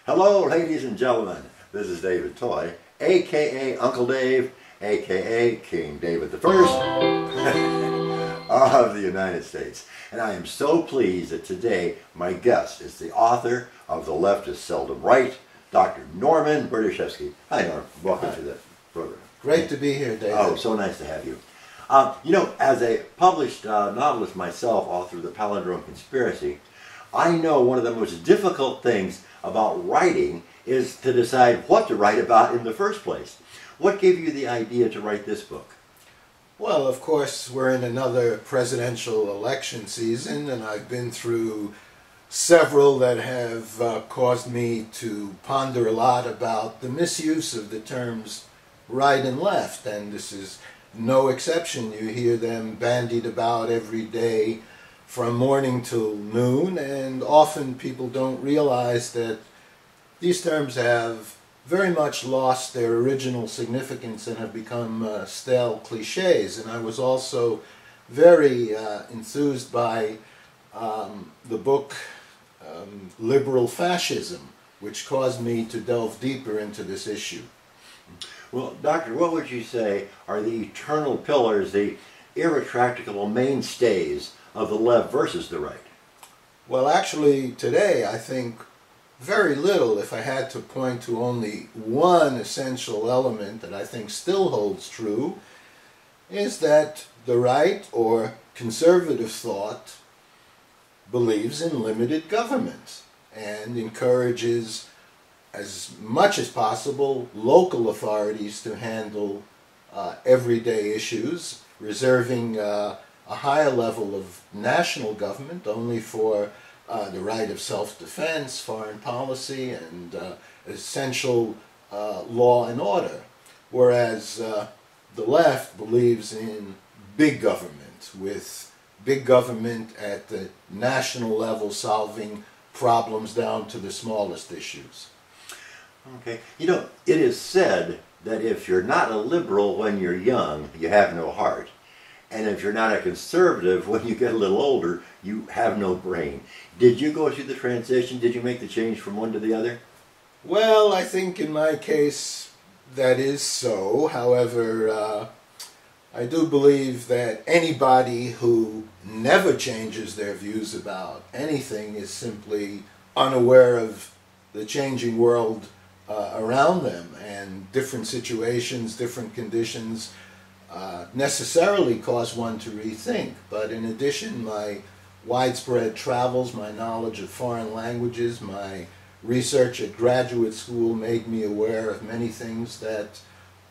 Hello, ladies and gentlemen. This is David Toy, a.k.a. Uncle Dave, a.k.a. King David the First of the United States. And I am so pleased that today my guest is the author of The Left is Seldom Right, Dr. Norman Berdichevsky. Hi, Norm. Welcome to the program. Great to be here, David. Oh, so nice to have you. As a published novelist myself, author of The Palindrome Conspiracy, I know one of the most difficult things about writing is to decide what to write about in the first place. What gave you the idea to write this book? Well, of course, we're in another presidential election season, and I've been through several that have caused me to ponder a lot about the misuse of the terms right and left, and this is no exception. You hear them bandied about every day from morning till noon, and often people don't realize that these terms have very much lost their original significance and have become stale cliches. And I was also very enthused by the book Liberal Fascism, which caused me to delve deeper into this issue. Well, Doctor, what would you say are the eternal pillars, the irretractable mainstays of the left versus the right? Well, actually, today I think very little, if I had to point to only one essential element that I think still holds true, is that the right, or conservative thought, believes in limited government and encourages as much as possible local authorities to handle everyday issues, reserving a higher level of national government only for the right of self-defense, foreign policy, and essential law and order. Whereas the left believes in big government, with big government at the national level solving problems down to the smallest issues. Okay. You know, it is said that if you're not a liberal when you're young, you have no heart. And if you're not a conservative, when you get a little older, you have no brain. Did you go through the transition? Did you make the change from one to the other? Well, I think in my case that is so. However, I do believe that anybody who never changes their views about anything is simply unaware of the changing world around them, and different situations, different conditions necessarily cause one to rethink. But in addition, my widespread travels, my knowledge of foreign languages, my research at graduate school made me aware of many things that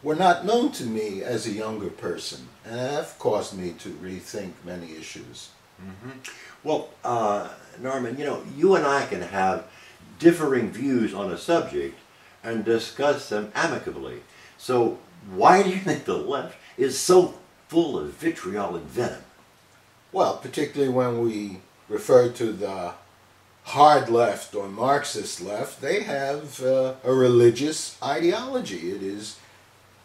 were not known to me as a younger person, and have caused me to rethink many issues. Mm-hmm. Well, Norman, you and I can have differing views on a subject and discuss them amicably. So why do you think the left is so full of vitriol and venom? Well, particularly when we refer to the hard left or Marxist left, they have a religious ideology. It is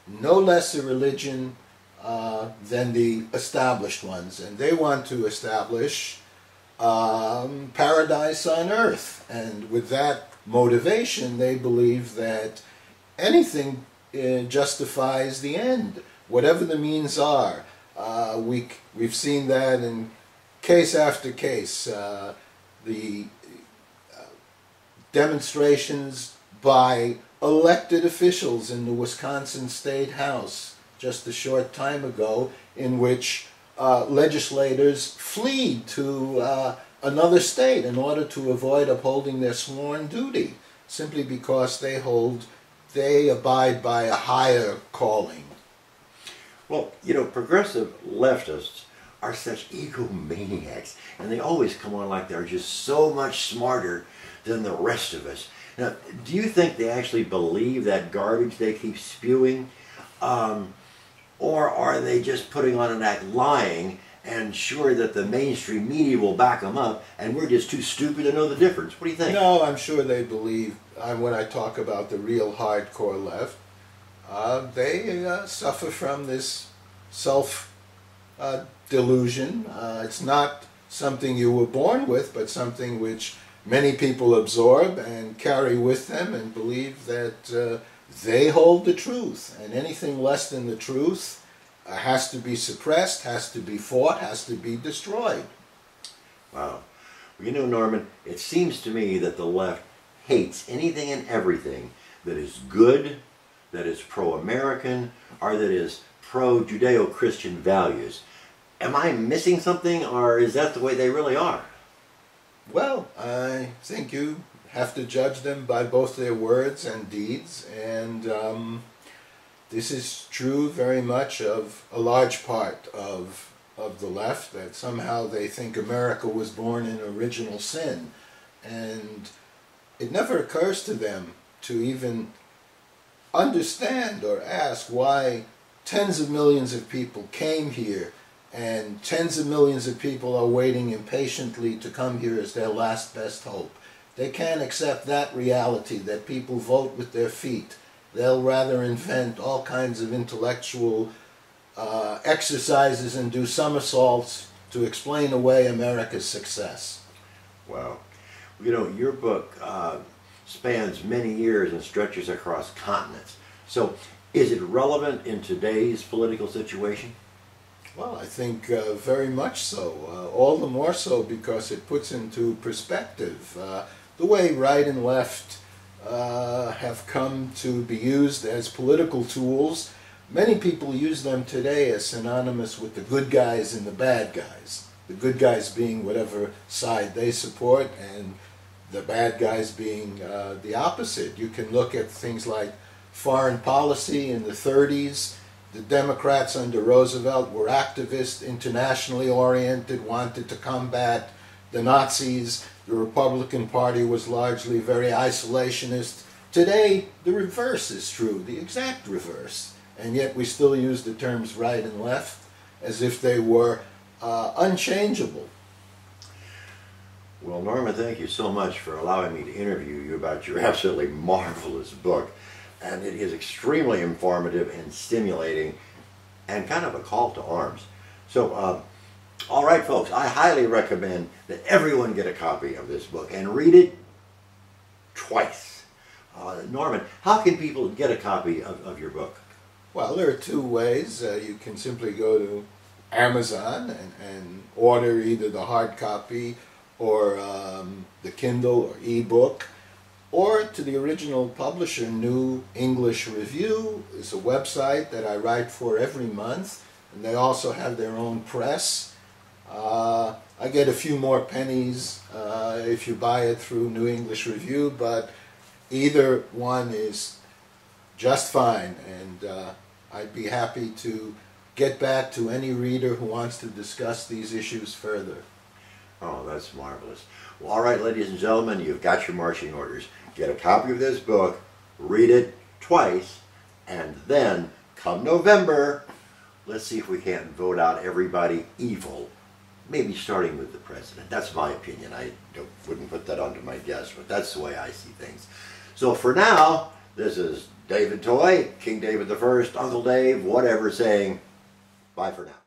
no less a religion than the established ones, and they want to establish paradise on earth. And with that motivation, they believe that anything justifies the end, whatever the means are. We've seen that in case after case. The demonstrations by elected officials in the Wisconsin State House just a short time ago, in which legislators flee to another state in order to avoid upholding their sworn duty, simply because they abide by a higher calling. Well, progressive leftists are such egomaniacs, and they always come on like they're just so much smarter than the rest of us. Now, do you think they actually believe that garbage they keep spewing? Or are they just putting on an act, lying, and sure that the mainstream media will back them up, and we're just too stupid to know the difference? What do you think? No, I'm sure they believe, when I talk about the real hardcore left, they suffer from this self-delusion. It's not something you were born with, but something which many people absorb and carry with them and believe that they hold the truth, and anything less than the truth has to be suppressed, has to be fought, has to be destroyed. Wow. Well, you know, Norman, it seems to me that the left hates anything and everything that is good, that is pro-American, or that is pro-Judeo-Christian values. Am I missing something, or is that the way they really are? Well, I think you have to judge them by both their words and deeds, and this is true very much of a large part of the left, that somehow they think America was born in original sin, and it never occurs to them to even understand or ask why tens of millions of people came here and tens of millions of people are waiting impatiently to come here as their last best hope. They can't accept that reality, that people vote with their feet. They'll rather invent all kinds of intellectual exercises and do somersaults to explain away America's success. Wow. You know, your book spans many years and stretches across continents. So, is it relevant in today's political situation? Well, I think very much so. All the more so because it puts into perspective the way right and left have come to be used as political tools. Many people use them today as synonymous with the good guys and the bad guys. The good guys being whatever side they support, and the bad guys being the opposite. You can look at things like foreign policy in the 30s. The Democrats under Roosevelt were activist, internationally oriented, wanted to combat the Nazis. The Republican Party was largely very isolationist. Today, the reverse is true, the exact reverse. And yet we still use the terms right and left as if they were unchangeable. Well, Norman, thank you so much for allowing me to interview you about your absolutely marvelous book. And it is extremely informative and stimulating and kind of a call to arms. So, all right, folks, I highly recommend that everyone get a copy of this book and read it twice. Norman, how can people get a copy of your book? Well, there are two ways. You can simply go to Amazon and order either the hard copy or the Kindle or ebook, or to the original publisher, New English Review. It's a website that I write for every month, and they also have their own press. I get a few more pennies if you buy it through New English Review, but either one is just fine, and I'd be happy to get back to any reader who wants to discuss these issues further. Oh, that's marvelous. Well, all right, ladies and gentlemen, you've got your marching orders. Get a copy of this book, read it twice, and then, come November, let's see if we can't vote out everybody evil, maybe starting with the president. That's my opinion. I wouldn't put that onto my guest, but that's the way I see things. So for now, this is David Toy, King David I, Uncle Dave, whatever, saying bye for now.